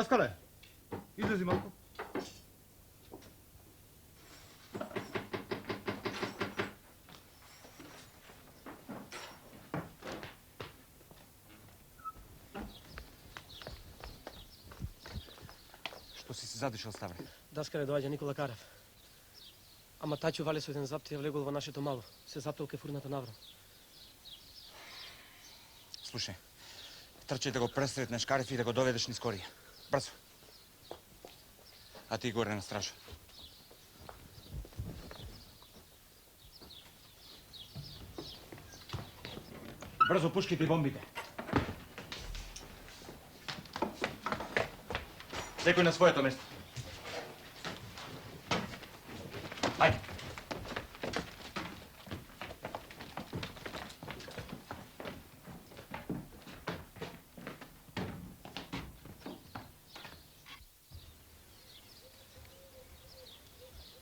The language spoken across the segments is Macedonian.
Даскале, излези малко. Što si se zadešao, Ставре? Даскале, доаѓа Никола Карев. Ама тајчо вале со еден запт ја влегол во нашето мало. Се заптал ке фурната наврам. Слушай, трчај да го пресретнеш Карев и да го доведеш низ корија. Брзо. А ти горе на стража. Брзо пушките и бомбите. Секој на своето место. Ајде.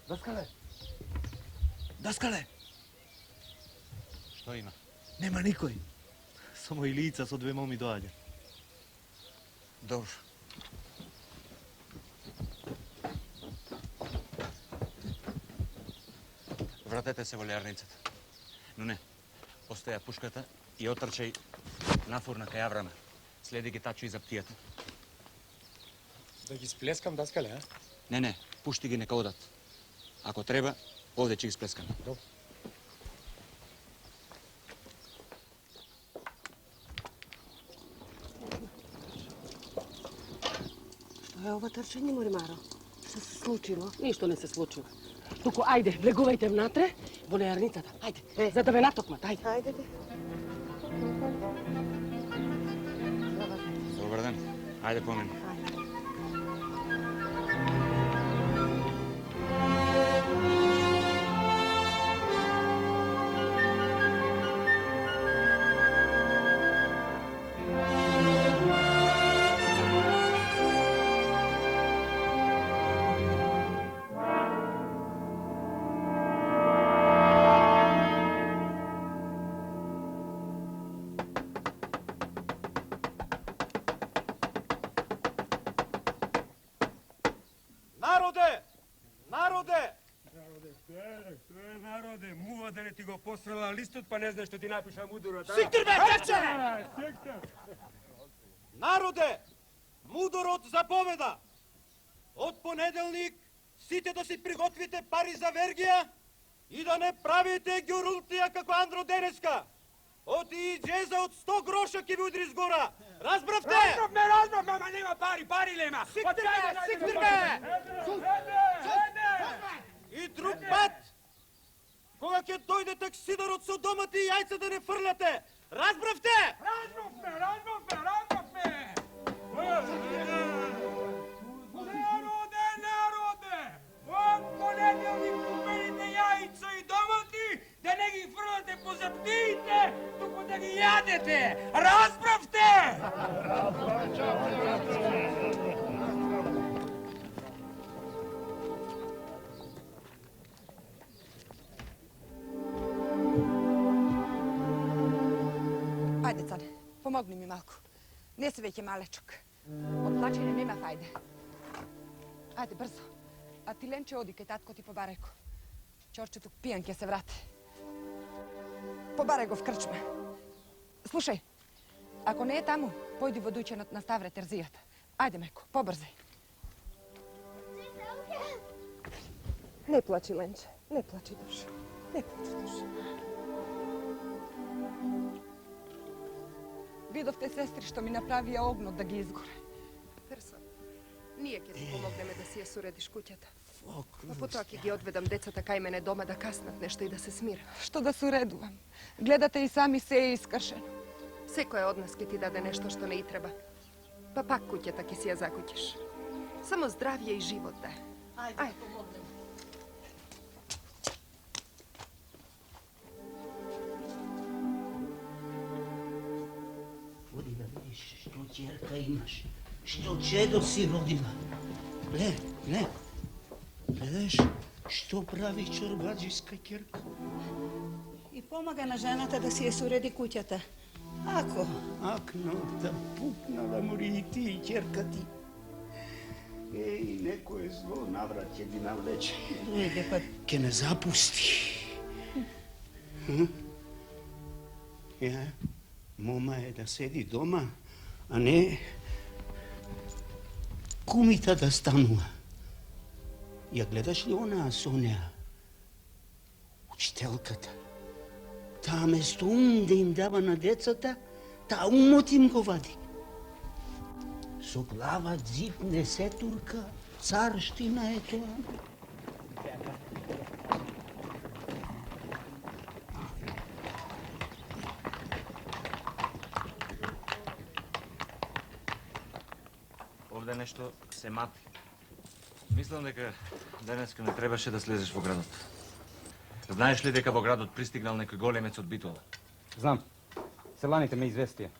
Даскале! Даскале! Што има? Нема никој. Само и лица со две моми доаѓа. Добро. Вратете се во леарницата. Но не, оставя пушката и отрчај нафурна кај Аврама. Следи ги Тачо и заптијата. Да ги сплескам, Даскале, а? Не, пушти ги нека одат. Ако треба, овде ќе ги сплескаме. Добро. Што е ова трчање, Моримаро? Што се случило? Ништо не се случило. Туку, ајде, влегувајте внатре, во леарницата. Ајде, за да ве натокмат, ајде. Ајде, де. Добар ден. Ајде по мене. Да не ти го посрала листот, па не знаеш што ти напиша мудурот. Сиктир бе, каче! Народе, мудорот заповеда. Од понеделник сите да си приготвите пари за вергија и да не правите ѓурултија како Андро денеска. Од и джеза од 100 гроша ќе ви удри згора. Разбравте? Разбравме, ама нема пари нема. Сиктир бе! И друг пат, кога ќе дојде таксидорот со домати и јајца да не фрлате. Разбравте? Разбравме! Народе! Од понеделник купените јајца и домати да не ги фрлате по заптиите, туку да ги јадете. Разбравте? Ајде, цане, помогни ми малку. Не си веќе малечок. Од плачење нема фајде. Ајде, брзо. А ти, Ленче, оди кај татко ти по бареко. Чорчето пијан ќе се врати. Побарај го в крчма. Слушај, ако не е таму, појди во дуќанот на Ставре терзијата. Ајде, меко, побрзај. Не плачи, Ленче. Не плачи, душа. Не плачи, душа. Видовте, сестри, што ми направија огнот да ги изгоре. Персон, ние ќе ти помогнеме да си ја суредиш куќата. А потоа ќе ги одведам децата кај мене дома да каснат нешто и да се смира. Што да суредувам? Гледате и сами се е искршено. Секој од нас ќе ти даде нешто што не и треба. Па пак куќата ќе си ја закуќеш. Само здравје и живот да е. Ајде, помогнем. Оди да видиш што ќерка имаш. Што чедо си родила. Гле. Гледаш што прави чорбаджиска ќерка. И помага на жената да си ја суреди куќата. Ако? Акно да пукнала мори и ти и ќерка ти. Ej, neko je zlo navrat jedi navleče. Ide pa Ke ne zapusti. Ja, moma je da sedi doma, a ne kumita da станува. Я гледаш ли она Соня? Учителката. Таа место ум да им дава на децата, таа умот им го вади. Со глава дзипне се турка, царштина е тоа. Овде нешто се мати. Мислам дека денеска не требаше да слезеш во градот. Знаеш ли дека во градот пристигнал некој големец од Битола? Знам. Селаните ме известија.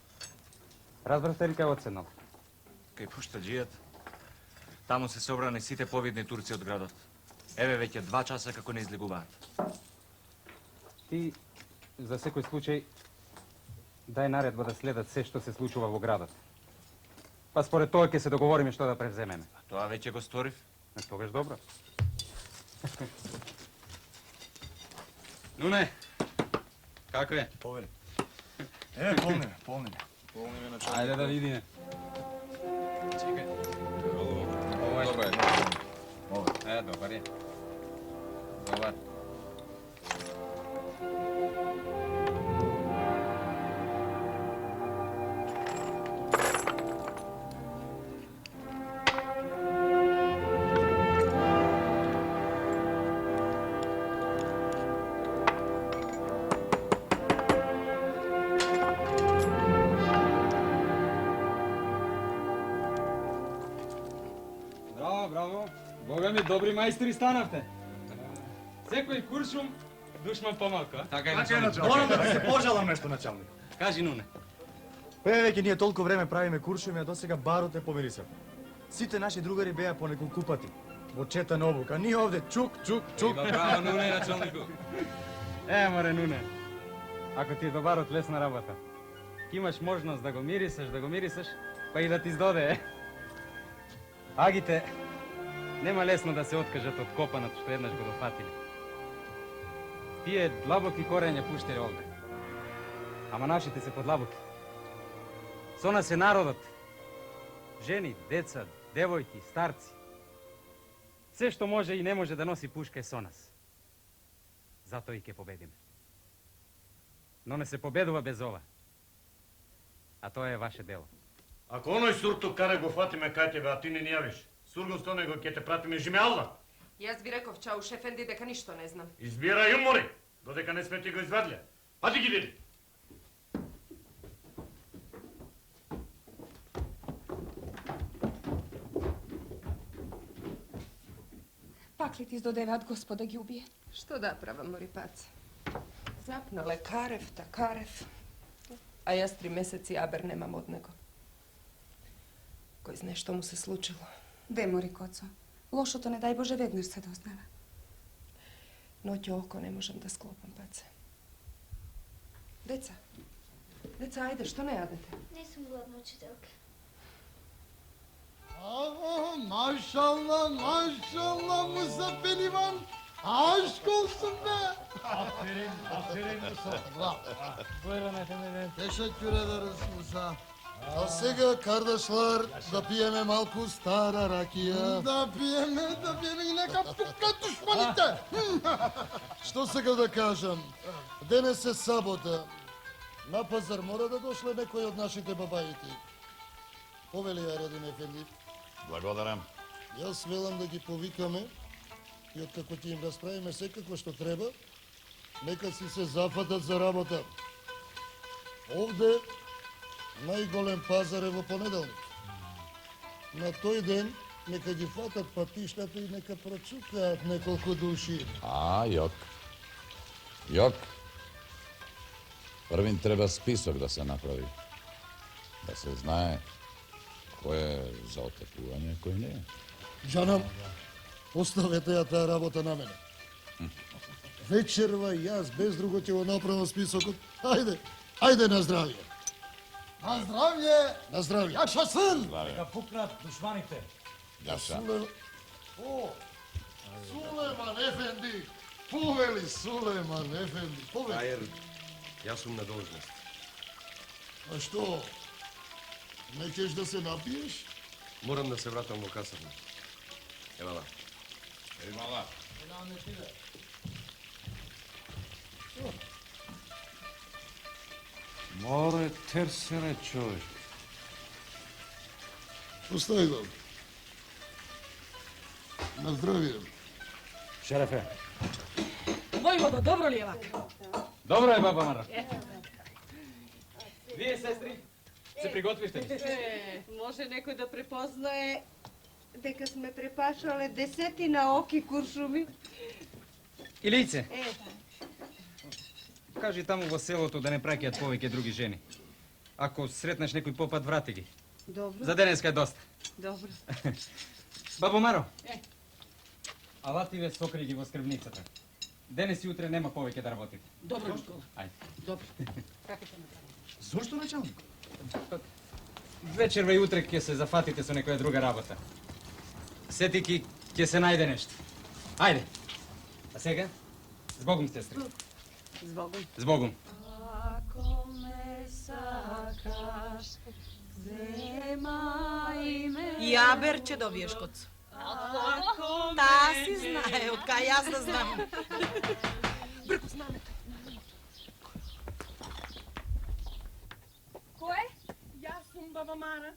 Разбравте ли кај одседнал? Кај пуштаджијат. Таму се собрани сите повидни турци од градот. Еве веќе 2 часа како не излегуваат. Ти, за секој случај, дај наредба да следат се што се случува во градот. Па според тоа ќе се договориме што да превземеме. Тоа веќе го сторив. Тогаш добро. Нуне, како е? Повели. Полниме. Полниме на Ајде да видиме. Чекај. Добро е. Добар е. Добар. Браво. Бога ми, добри мајстори станавте. Секој куршум, душман помалку, а? Така е, началник. Морам да се пожалам нешто, началник. Кажи, Нуне. Па веќе ние толку време правиме куршуми, а досега барот е помирисав. Сите наши другари беа по неколку пати. Во четен обук, а ние овде чук. Браво, Нуне, началнику. Море, Нуне. Ако ти е до барот лесна работа, ќе имаш можност да го мирисаш, па и да ти здоде, Агите, нема лесно да се откажат од копанот што еднаш го дофатиле. Тие длабоки корења пуштеле овде. Ама нашите се подлабоки. Со нас е народот. Жени, деца, девојки, старци. Се што може и не може да носи пушка е со нас. Затоа и ќе победиме. Но не се победува без ова. А тоа е ваше дело. Ако оној суртук каре го фатиме кај тебе, а ти не ни јавиш, сургунсто него ќе те пратиме жиме Алла. Јас би реков, чау, шефенди, дека ништо не знам. Избирај умори, додека не сме ти го извадиле. Ади ги види. Пак ли ти издодеваат Господ да ги убие? Што да правам, Морипац? Запнале Карев, Такарев. А јас 3 месеци абер немам од него. Кој знае што му се случило? Де, Мори Коцо? Лошото не дај Боже веднаш се дознава. Ноќе око не можам да склопам, паце. Деца, ајде, што не јадете? Не сум гладна, учителка. Maşallah Muzaffer İvan. Aşk olsun be. Aferin Musa. Buyurun efendim. Teşekkür ederiz Musa. A сега, kardeşler, da pijeme malku stara rakija. Da pijeme i neka puka dušmanite. Što сега да кажем? Денес е сабота. На пазар мора да дошле некој од нашите бабајки. Повели ја Радин Ефенди. Благодарам. Јас велам да ги повикаме и откако ќе им расправиме секако што треба, нека си се зафатат за работа. Овде најголем пазар е во понеделник. На тој ден нека ги фатат патиштата и нека прочукаат неколку души. Јок. Првин треба список да се направи. Да се знае кој е за отекување, кој не е. Джанам, оставете ја таа работа на мене. Вечерва јас без друго ќе го направам списокот. Ајде на здравје. На здравје! На здравје! Јашасен! Нека пукнат душманите. Ja Sulejman Efendi! Poveli Sulejman Efendi! Poveli! Ajer, ja sam na dužnosti. A što? Nećeš da se napiješ? Moram da se vratam u kasarnu. Evo la. Mala. More terсене човек. Ostavi ga. Na zdravije. Šerefe. Vojvodo, dobro li je ovako? Dobro je, baba Mara. Вие, сестри, се приготвихте ли? Може некој да препознае дека сме препашале десетина оки куршуми. Илице, кажи таму во селото да не праќаат повеќе други жени. Ако сретнеш некој попат, врати ги. Добро. За денеска е доста. Добро. Бабо Маро, алати ве сокри ги во скрбницата. Денес и утре нема повеќе да работите. Добро, Никола. Ајде. Добро. Зошто, началник? Вечерва и утре ќе се зафатите со некоја друга работа. Сетики ќе се најде нешто. Ајде. А сега? Збогум, сестри. Збогум. Збогум. Ако ме сакаш, земај ме. Јабер ќе добиеш коц. Таа си знае, од кај јас да знам. Брко знамето. Кој? Јас сум баба Мара.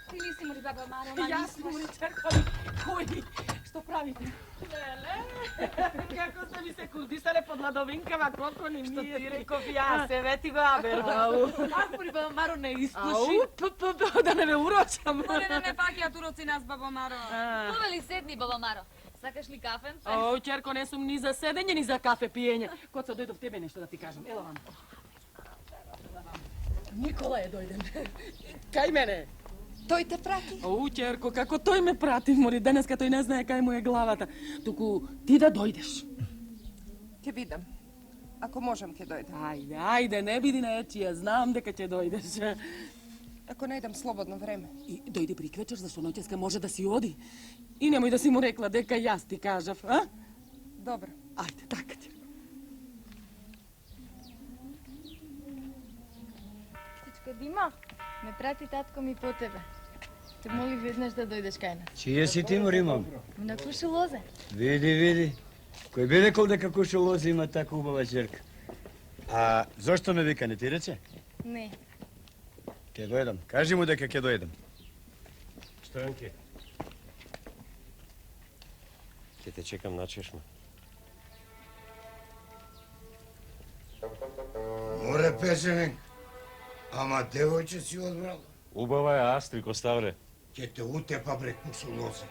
Ти ли си му ли баба Маро? Јас сум ли черкали. Кој? Што правите? Леле, како сте ми се курдисале под ладовинкава, колко ни Што мие. ти реков јас, се ти го Абер. Аз му ли баба Маро не изслуши? Да не ме урочам. Море да не пакиат уроци нас, баба Маро. Повели седни, баба Маро. Сакаш ли кафенце? О, черко, не сум ни за седење, ни за кафе пиење. Коца, дојдов тебе нешто да ти кажам. Ела вам. Никола е дојден. Кај мене? Тој те прати? О, черко, како тој ме прати, моли, денеска тој не знае кај му е главата. Туку ти да дојдеш. Ќе видам. Ако можам, ќе дојдам. Ајде, ајде, не биди нечија, знам дека ќе дојдеш. Ако најдам слободно време. И дојди приквечер, зашто ноќеска може да си оди. И немој да си му рекла дека јас ти кажав, а? Добро. Ајде, така ти. Птичка Дима, ме прати татко ми по тебе. Те моли веднаш да дојдеш кај нас. Чија си ти, Моримам? На Кушелозе. Види. Кој би рекол дека Кушелозе има така убава ќерка? А зошто ме вика, не ти рече? Не. Ке дојдам. Кажи му дека ке дојдам. Стојанке. Ќе те чекам на чешма. Море песенек, ама девојче си одбрал. Убава е Астрик, оставре. Ќе те утепа бре Кушелозе.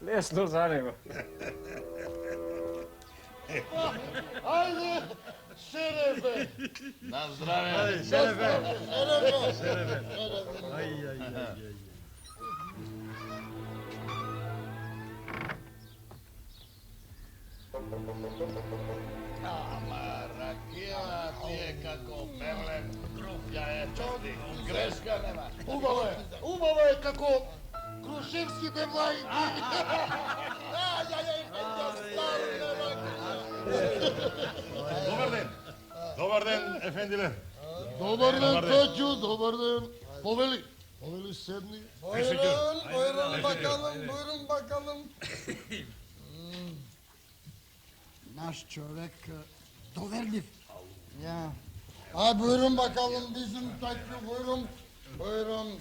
Лесно за него. Ајде, Шерефе! На здраве! Шерефе! Ама, ракија ти е како мерлен, ја е чоди, грешка нема. Убаво е како крушевските млајки. Добар ден, ефендиле. Добар ден, Пеќу, добар ден. Повели седни. Бојрон бакалым. Наш човек доверлив. Ја. Бојрон бакалым, бизим Пеќу, Бојрон.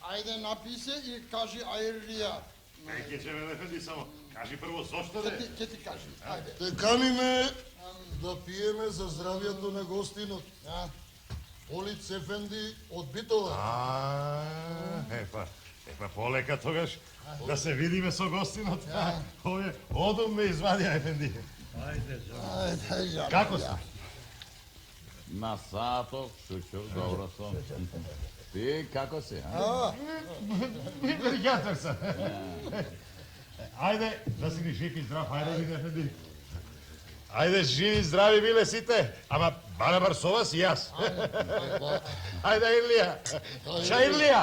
Ајде написе и кажи ајрија. Ке ќе ме ефенди само. Кажи прво зошто де? Ке ти кажи, ајде. Те каниме да пиеме за здравието на гостинот. Полиц Ефенди од Битола. Епа полека тогаш да се видиме со гостинот. Овие одум ме извадија, ефенди. Ајде, жабе. Како си? На саток, шучур, добро сум. Ти како си, а? Јатер сам. Ајде, да си ни жив и здрав, ајде, ефенди. Ајде, живи, здрави биле сите, ама Барабар со вас и јас. Ајде, Ирлија. Ша Ирлија.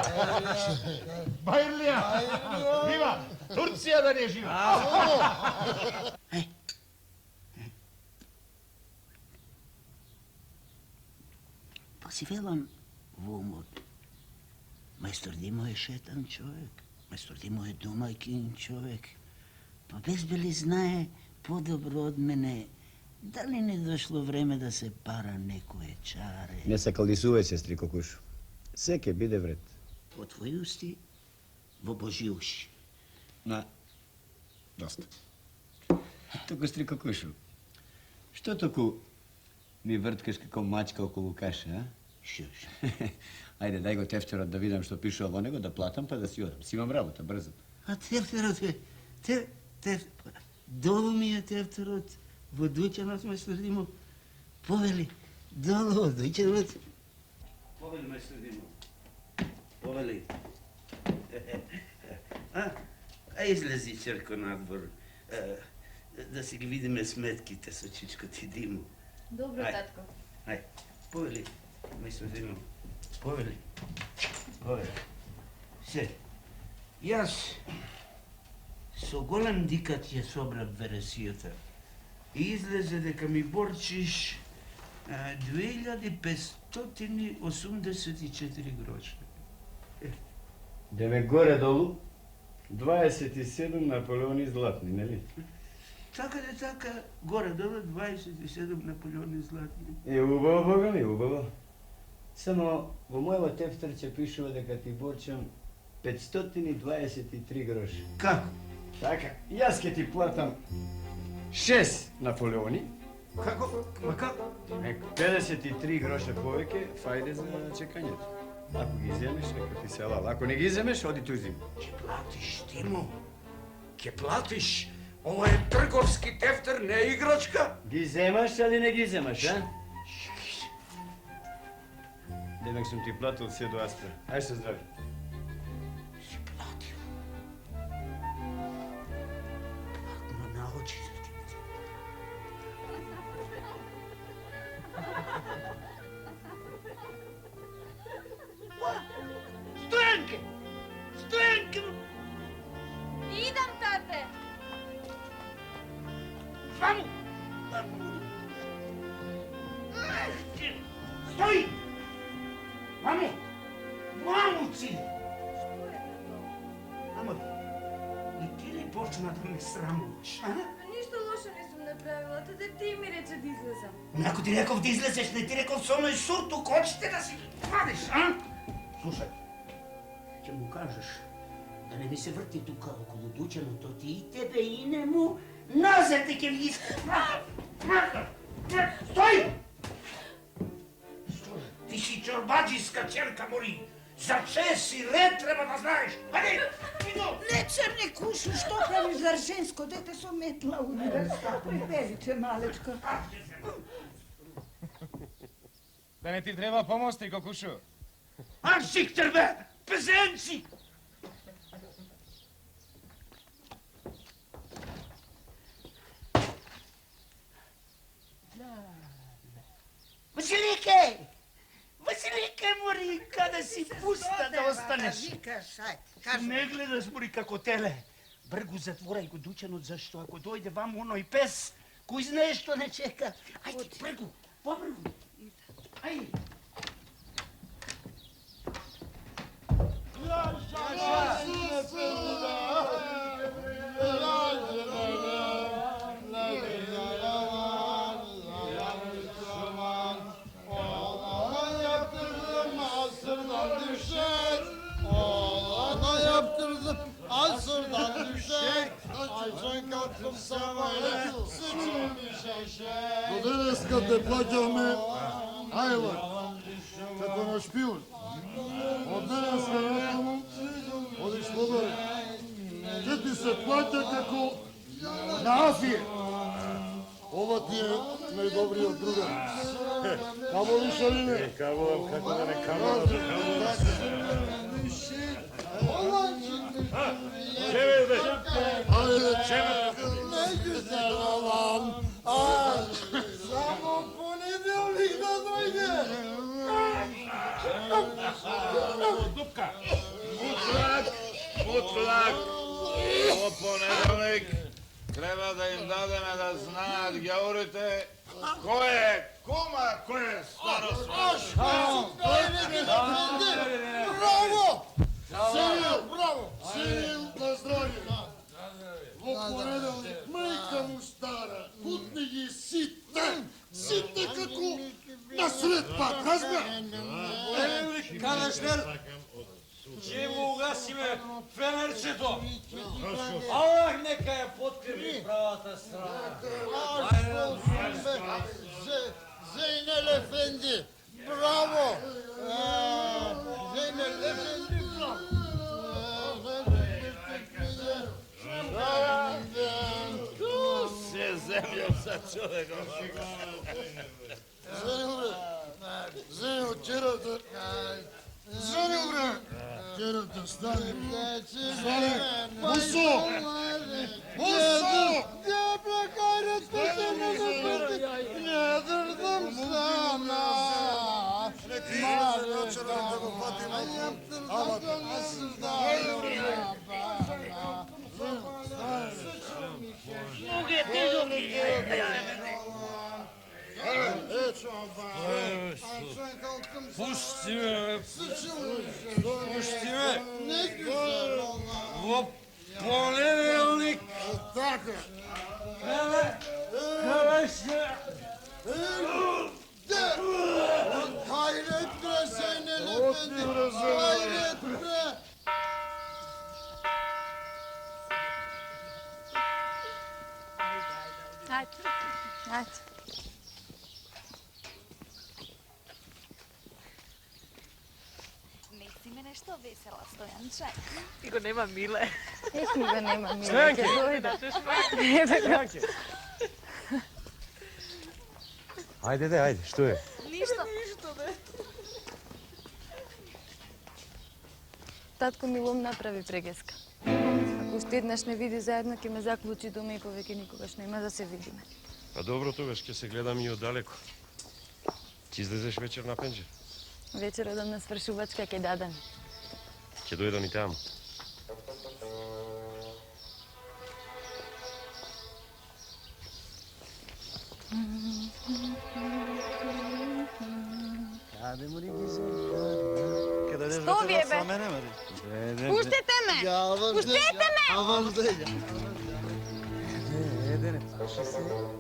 Ба Ирлија. Вива, Турција да не е жива. Па си велам во умот. Мајстор Димо е шетан човек. Мајстор Димо е домаќин човек. Па безбели знае подобро од мене. Дали не дошло време да се пара некое чаре? Не се калдисувај, сестри Кокушу. Се ќе биде вред. Во твои усти, во Божи уши. Доста. Туку, стри Кокушу, што току ми врткаш како мачка околу каша, а? Шо? Ајде, дај го тефтерот да видам што пише во него, да платам, па да си одам. Си имам работа, брзо. А тефтерот е... Долу ми е тефтерот. Во дуќанот, мајстор Димо. Повели, долу во дуќанот. Повели, мајстор Димо. Повели. А излези, черко, надвор. Да си ги видиме сметките со чичко ти Димо. Добро, татко. Ај, повели, мајстор Димо. Повели. Повели. Се, јас со голем дикат ја собрав вересијата. И излезе дека ми борчиш 2584 гроши. Деве горе-долу, 27 наполеони златни, нели? Така, горе-долу 27 наполеони златни. Убаво, Бога ми, убаво. Само во мојава тефтерче пишува дека ти борчам 523 гроши. Како? Така, јас ќе ти платам 6 наполеони. Како? Ма како? 53 гроша повеќе, фајде за чекањето. Ако ги земеш, нека ти се алал. Ако не ги земеш, оди туј зим. Ќе платиш, Тимо. Ќе платиш. Ова е трговски тефтер, не е играчка. Ги земаш, али не ги земаш, а? Демек сум ти платил се до Аспер. Ајде се здрави. Си платил. Платно на очи за ти. Стојанке! Стојанке! Идам, тате! Ваму! Стои! Мамо! Мамуци! Ама, и ти ли почна да ме срамуваш, а? Ништо лошо не сум направила, тате ти ми рече да излезам. Ако ти реков да излезеш, не ти реков со оној суртук, очите да си ги вадиш, а? Слушај, ќе му кажеш да не ми се врти тука околу дуќаното ти и тебе и не му назад ќе ви иска. Стои! Ти си чорбаджиска черка, мори. За чест и ред треба да знаеш. Ајде, иду! Не црни кушу, што правиш за женско дете со метла универстат? Приберите, малечка. Да не ти треба помост, Кокушу? Аншиктер, бе! Пезенци! Василике! Василике, мори, каде си пуста да останеш? Викаш, ајде, Не гледаш, мори, како теле. Бргу затворај го дуќанот, зашто ако дојде вам оној пес, кој знае што не чека. Ајде, бргу, побргу. Ајде. Asırdan düşer, ayşen kalktım sabahleyin, sıçrım işeşe. Доденеска те плаќаме, ајва, како на шпион. Од денеска натаму, одиш слободен. Ке ти се плаќа како на Афија. Ова ти е најдобриот другар. Каво Вишарине? Каво, како да не каво. Чеве, бе! Не ги се ровам. Само понеделник да Dupka! Mutlak! Ovo ponedeljnik treba da im dademe da znaat gjaurite ko je kuma, ko je staro Bravo! Bravo! Сил на здравие! Во понеделник, майка му стара, кутни ги сите како на свет пак, разбра? Канаштер, че му угасиме фенерчето. Аллах нека я подкрепи правата страна. Zeynel Efendi, bravo! Zeynel Efendi, bravo! Tu se zemljom sa čovekom. Zeynel, čerata, Zeynel, bre! Čerata, stani, stani, Muso! Muso! Gdje bre, kajrat, ne drdım sana! Maçalar da bu Fatima, yaptırdım asırda Пусти ме, пусти ме. Во понеделник. Така. Hayret bre Zeynel Efendi, hayret bre! Ajde, ajde. Nisi me nešto vesela, Stojanče. Ti go nema Mile. Ih, mi ga nema Mile. Stojanke. Stojanke. Ajde, što je? Ništa. Ništa, ne. Татко ми лом направи прегеска. Ако уште еднаш не види заедно, ќе ме заклучи дома и повеќе никогаш нема да се видиме. Pa dobro, тогаш ќе се гледам и оддалеку. Ќе излезеш вечер на пенџер? Вечер одам на свршувачка, ќе дадам. Ќе дојдам и таму. Што ви е, бе? Пуштете ме! Пуштете ме!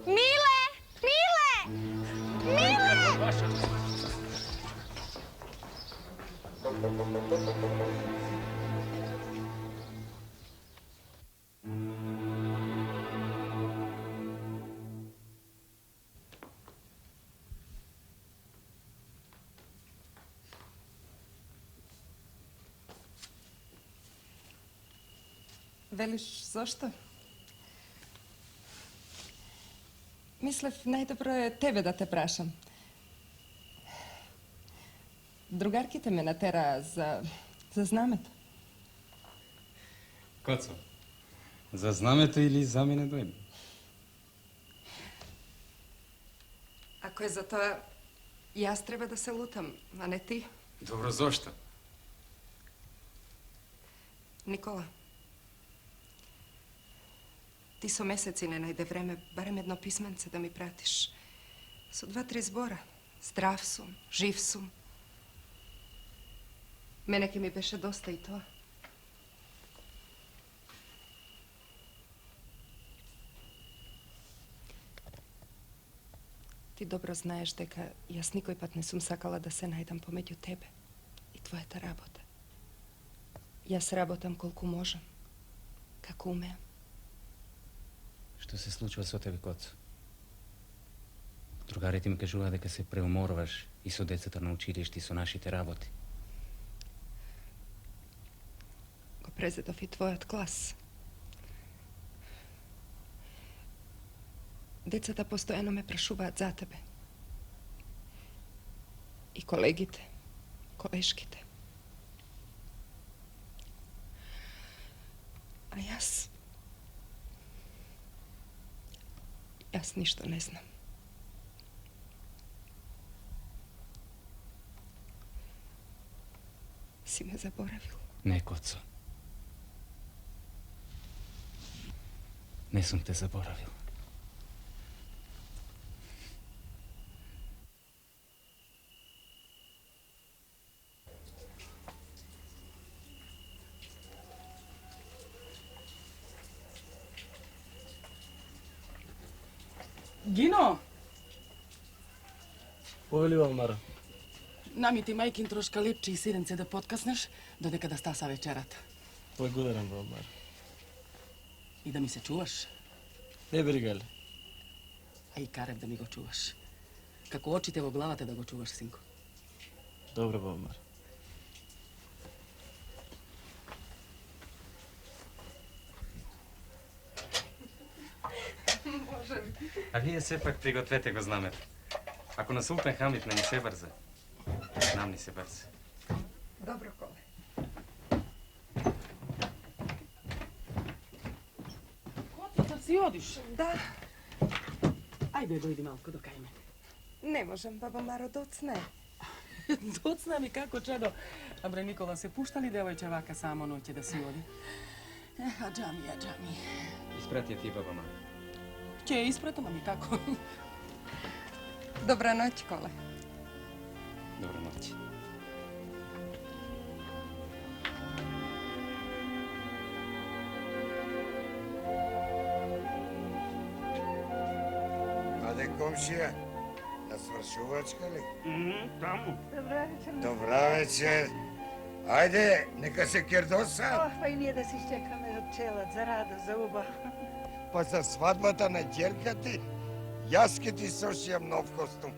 Миле! Миле! Миле! Велиш, зошто? Мислев, најдобро е тебе да те прашам. Другарките ме натера за знамето. Коцо, за знамето или за мене дојде? Ако е за тоа, јас треба да се лутам, а не ти. Добро, зошто? Никола, ти со месеци не најде време, барем едно писменце да ми пратиш. Со 2-3 збора. Здрав сум, жив сум. Мене ке ми беше доста и тоа. Ти добро знаеш дека јас никој пат не сум сакала да се најдам помеѓу тебе и твојата работа. Јас работам колку можам, како умеам. Што се случува со тебе, Коцо? Другарите ми кажуваа дека се преуморуваш и со децата на училиште и со нашите работи. Го презедов и твојот клас. Децата постојано ме прашуваат за тебе. И колегите, колешките. А јас ништо не знам. si me zaboravil. Ne, Koco. Ne sam te zaboravil. Gino, Повеливам, Мара. nami ti majkin troška lepči i sirence da potkasneš, dodeka da stasa večerata. Благодарам, Мара. I da mi se čuvaš, Не бригали. a i Karev da mi go čuvaš. Kako očite vo glavate da go čuvaš, sinko. Добро, Мара. A вие все пак пригответе го знамето. Ако на Султан Хамид не ни се бърза, нам ни се бърза. Dobro, Kole. Koco, sad si odiš? Da. Ajde, dojdi malko do kajme. Ne možem, babo Maro, docne. Docna mi kako čedo. A bre, Nikola, se pušta li devojče vaka samo noće da si odi? A džami. Изпратя ти, баба Мара. Če je ispratila mi kako? Dobra noć, Kole. Добра ноć. Аде, комшија, на свршувачка ли? Таму. Добра вечер. Добра вечер. Ајде, нека се кердоса. Па и ние да си чекаме од челат за радост, за убав. Па за свадбата на ќерка ти, јас ке ти сошијам нов костум.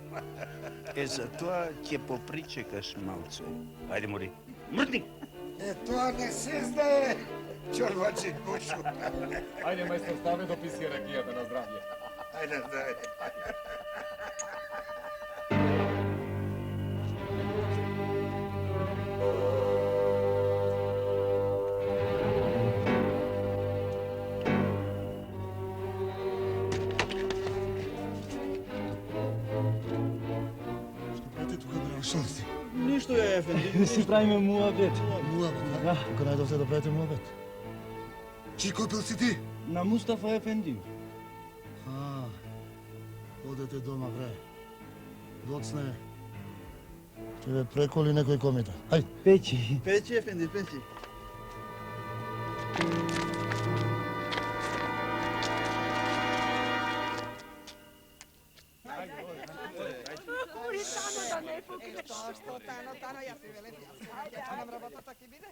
За тоа ќе попричекаш малце. Ајде, мори. Мрдни! Тоа не се знае, чорбачи кушу. Ајде, мајстор, ставе дописи ракијата на здравје. Ајде, дай. Шо си? Ништо е, Ефенди. Си правиме муабет. Муабет, Да. Како најдовте да правите муабет? Чи копил си ти? На Мустафа Ефенди. Одете дома, бре. Доцне. Ќе ве преколи некој комита. Ајде. Печи. Печи, Ефенди, печи. Tano, ja si velem, ja nam работа таки биде.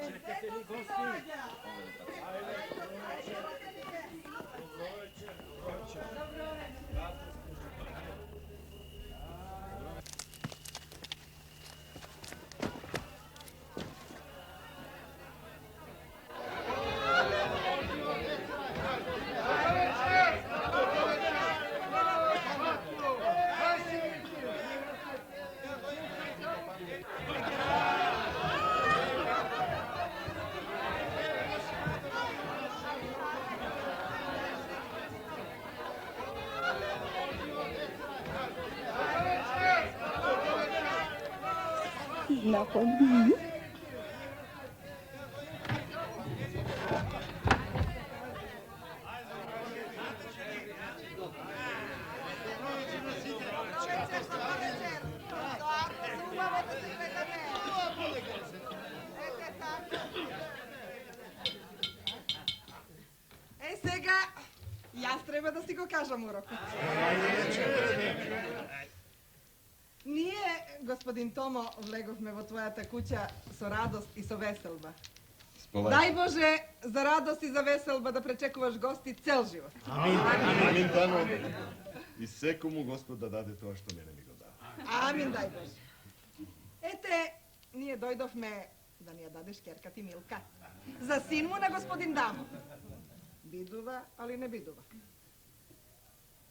Чекате ли гости? Напомни. Е, сега, јас треба да си го кажам урокот. Ние, господин Томо, влеговме во твојата куќа со радост и со веселба. Дај Боже, за радост и за веселба да пречекуваш гости цел живот. Амин, Тано. И секому Господ да даде тоа што мене ми го дава. Амин, дај Боже. Ете, ние дојдовме да ни ја дадеш керка ти Милка. За син му на господин Дамо. Бидува, али не бидува.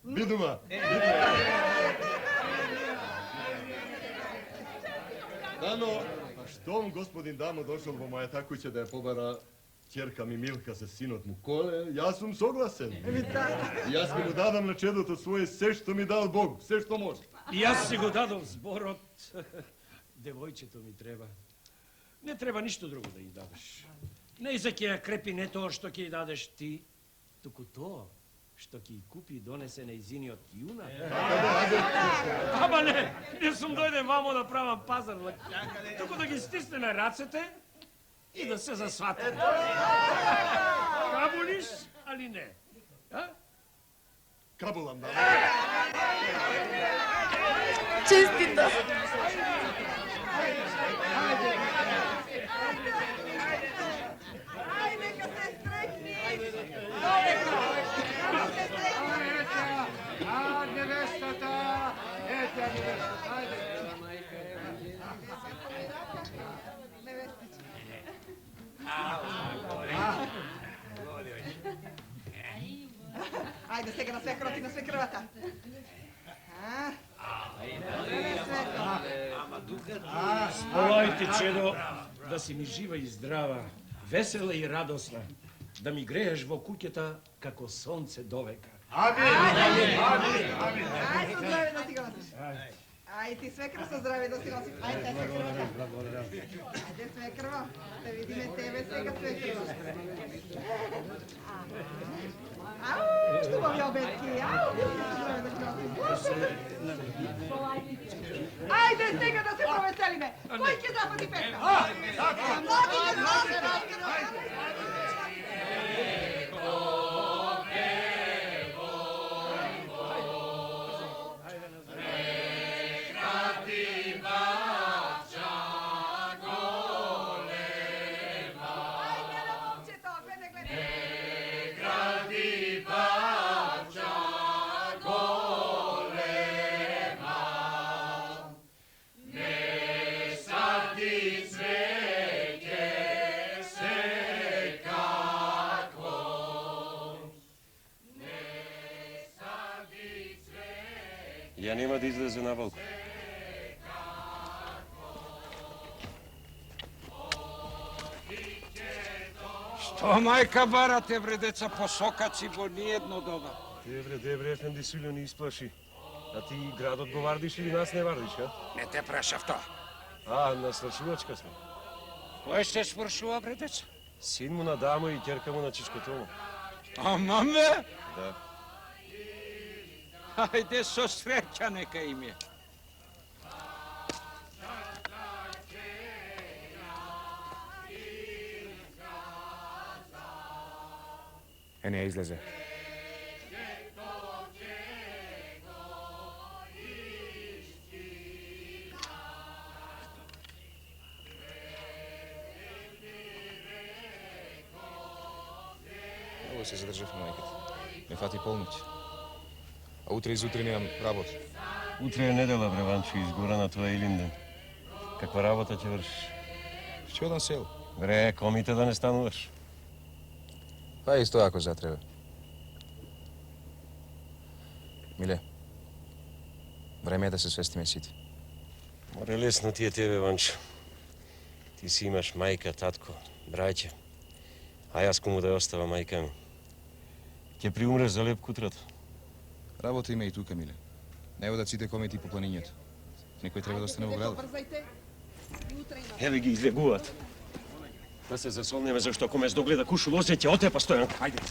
Бидува! Дано, а штом господин Дамо дошол во мојата куќа да ја побара, Ćerka mi Milka sa sinot mu Kole, ja sam soglасен. така. Јас ќе му дадам на чедото своje се што ми дал Бог, се што може. И јас си го дадов зборот. Девојчето ми треба. Не треба ништо друго да ја дадеш. Не за ќе ја крепи не тоа што ќе ја дадеш ти, туку тоа што ќе ја купи и донесе на изиниот јуна. Ама не сум дојден вамо да правам пазар, туку да ги стисне на рацете и да се засвата. Кабулиш, али не? Кабулам, да. Честито! Невестата! Ето ја невестата, ајде! Ајде сега на свекрот и на свекрвата. Сполајте, чедо, да си ми жива и здрава, весела и радосна, да ми грееш во куќата како сонце довека. Амин! Ајде со здраве да си го носиш. Ајде ти свекрва со здраве да си носиш. Ајде свекрвата. Ајде свекрва, да видиме тебе сега свекрва. Ау, што вам ја обетки? Ау, здраве да си носиш. Ајде сега да се провеселиме. Кој ќе запати песна? Младите знаме! Ја нема да излезе на балкон. Што мајка барате, бре, деца, посокаци во ниедно доба? Дебре, ефенди Силјо ни исплаши. А ти градот го вардиш или нас не вардиш, а? Не те прашав тоа. На свршувачка сме. Кој се свршува, бре, деца? Син му на Дамо и ќерка му на Чичкото му. Ама ме? Да. Ајде со среќа нека им е. Не ја излезе. Много се задржав на мајката. Ме фати полноќ. А утре изутре немам работа. Утре е недела, бре, Ванчо, изгора на тоа Илинден. Каква работа ќе вршиш? Ќе одам село. Бре, комите да не стануваш. Па исто ако затребе. Миле, време е да се свестиме сите. Море лесно ти е тебе, Ванчо. Ти си имаш мајка, татко, браќа. А јас кому да ја остава мајка ми? Ќе приумреш за леп кутрата. Работа има и тука, Миле. Не одат сите комети по планињето. Некој треба да остане во градот. Еве ги излегуваат. Да се засолнеме, зашто ако ме здогледа кушу лозе, ќе отепа Стојанка. Ајде.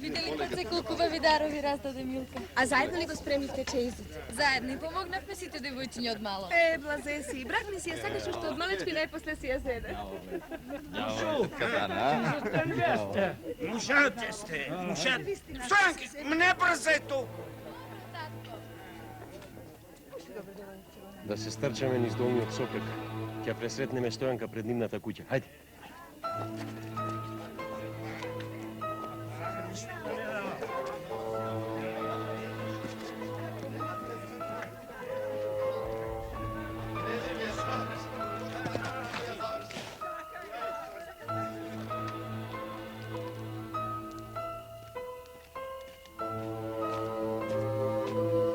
Видели коце колку вавидарови раздаде Милка? А заедно ли го спремивте чеизот? Заедно и помогнавме сите девојчиња од мало. Блазе си, брат ми си ја сакаш уште од малечки најпосле си ја зеде. Мушате сте, мушате. Стојанки, не брзај ту! Да се стрчаме низ долниот сопек. Ќе пресретнеме Стојанка пред нивната куќа. Хајде.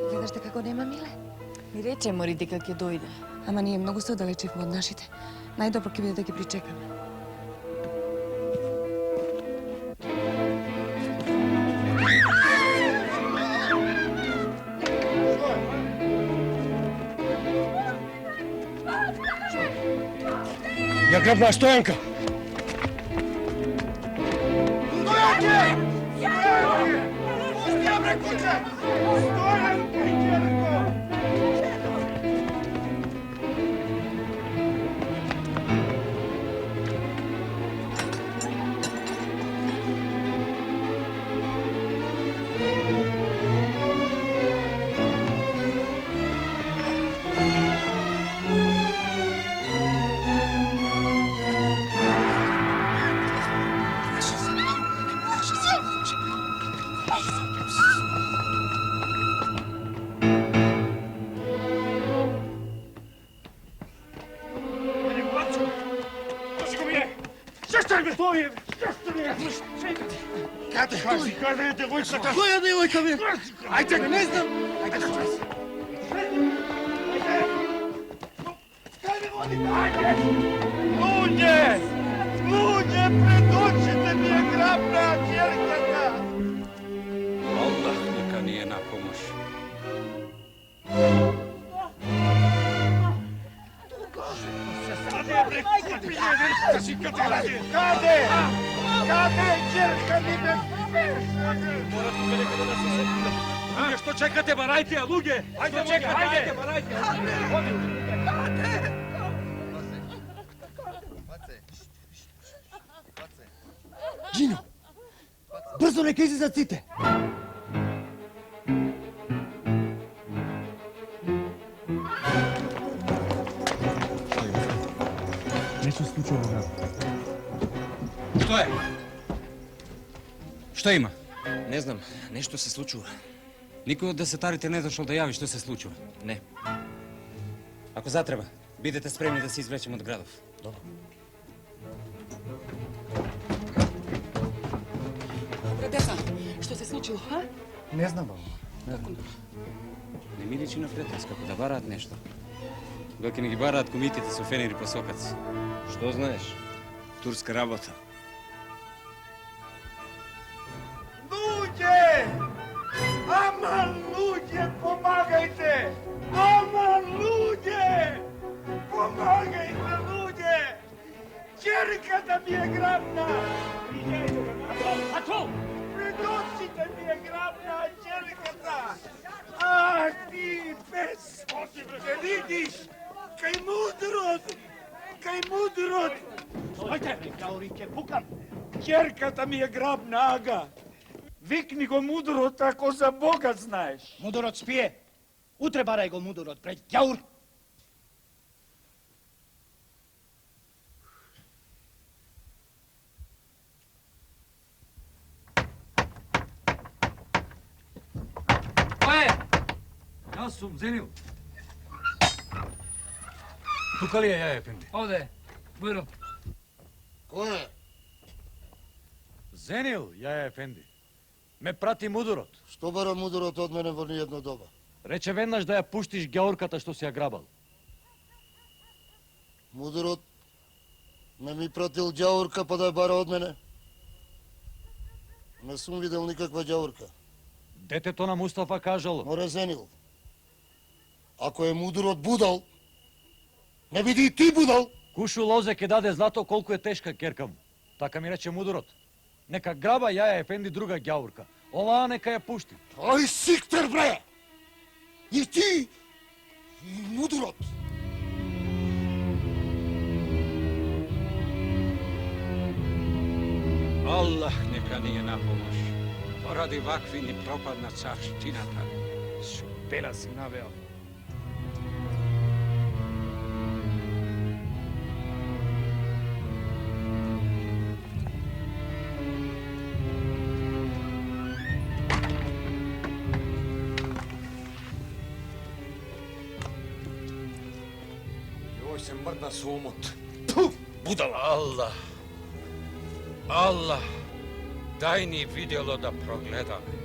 Гледаш дека го нема, Миле? Ми рече Мори дека ќе дојде. Ама ние многу се оддалечивме од нашите. Најдобро ќе биде да ги причекаме. Ја грабна Стојанка! Стојанке! Пусти ја бре куче! Стојанке, ќерко! Каде е девојката? Која девојка бе? Ајде, Не знам. Ајде, Каде водите? Ајде! Луѓе! Луѓе, пред очите ми е грабна ќерката! Аллах нека ни е на помош. Каде? Каде, ќерка ми ме? Што чекате, барајте ја, луѓе! Ајде, чекате, ајде! барајте ја! Джино! Брзо нека излизат сите! Нешто се случува во градот. Што е? Што има? Не знам, нешто се случува. Никој од десетарите не дошол да јави што се случува. Не. Ако затреба, бидете спремни да се извлечем од градов. Добро. Добре, деца, што се случило, а? Не знам, баба. Не ми личи на пријателс како да бараат нешто. Док не ги бараат комитите со фенери по сокаци. Што знаеш? Турска работа. Луѓе! Ама луѓе, помагајте! Ама луѓе! Помагајте, луѓе! Ќерката ми е грабна! Пред очите ми е грабна ќерката! А, ти без! Ке видиш! Кај мудрот! Кај мудрот! Ајде, Ѓаури, ќе пукам! Ќерката ми е грабна, ага! Викни го мудрот ако за Бога знаеш. Мудорот спие. Утре барај го мудорот пред Ѓаур. Кој е? Јас сум Зенил. Тука ли е Јаја Ефенди? Оде, Бујро. Кој е? Зенил, Јаја Ефенди. Ме прати мудорот. Што бара мудорот од мене во ниедно доба? Рече веднаш да ја пуштиш Ѓаурката што си ја грабал. Мудорот не ми пратил ѓаурка па да ја бара од мене. Не сум видел никаква ѓаурка. Детето на Мустафа кажало. Море Зенил, ако е мудорот будал, не биди и ти будал. Кушу лозе ке даде злато колку е тешка керка му. Така ми рече мудорот. Нека граба Јаја Ефенди друга ѓаурка. Оваа нека ја пушти. Ај сиктер, бре! И ти, и мудорот. Аллах нека ни е на помош. Поради вакви ни пропадна царштината. Бела си навео. Јој се мрдна со умот. Будала. Аллах. Аллах, дај ни видело да прогледаме.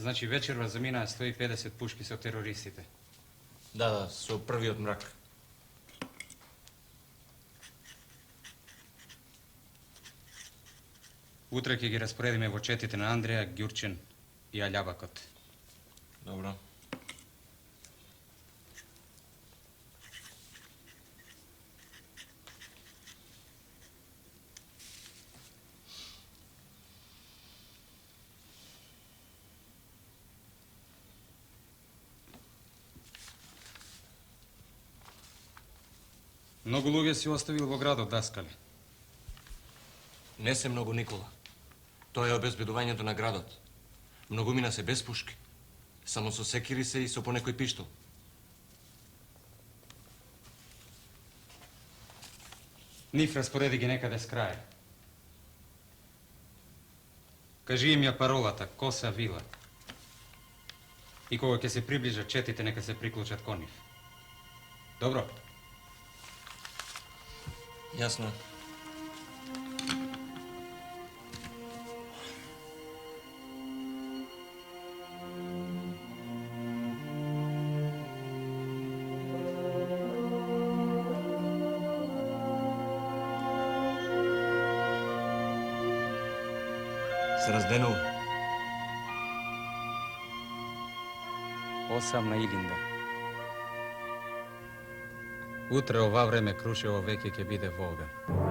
Значи вечерва заминаа 150 пушки со терористите. Да, со првиот мрак. Утре ќе ги распоредиме во четите на Андреја, Ѓурчен и Алјабакот. Добро. Многу луѓе си оставил во градот, Даскале. Не се многу, Никола. Тоа е обезбедувањето на градот. Многумина се без пушки. Само со секири се и со по некој пиштол. Нив распореди ги некаде с крај. Кажи им ја паролата, коса вила. И кога ќе се приближат четите, нека се приклучат кон нив. Добро? Јасно. Се разденува. 8 на Илинда. Утре ова време Крушево веќе ќе биде во оган.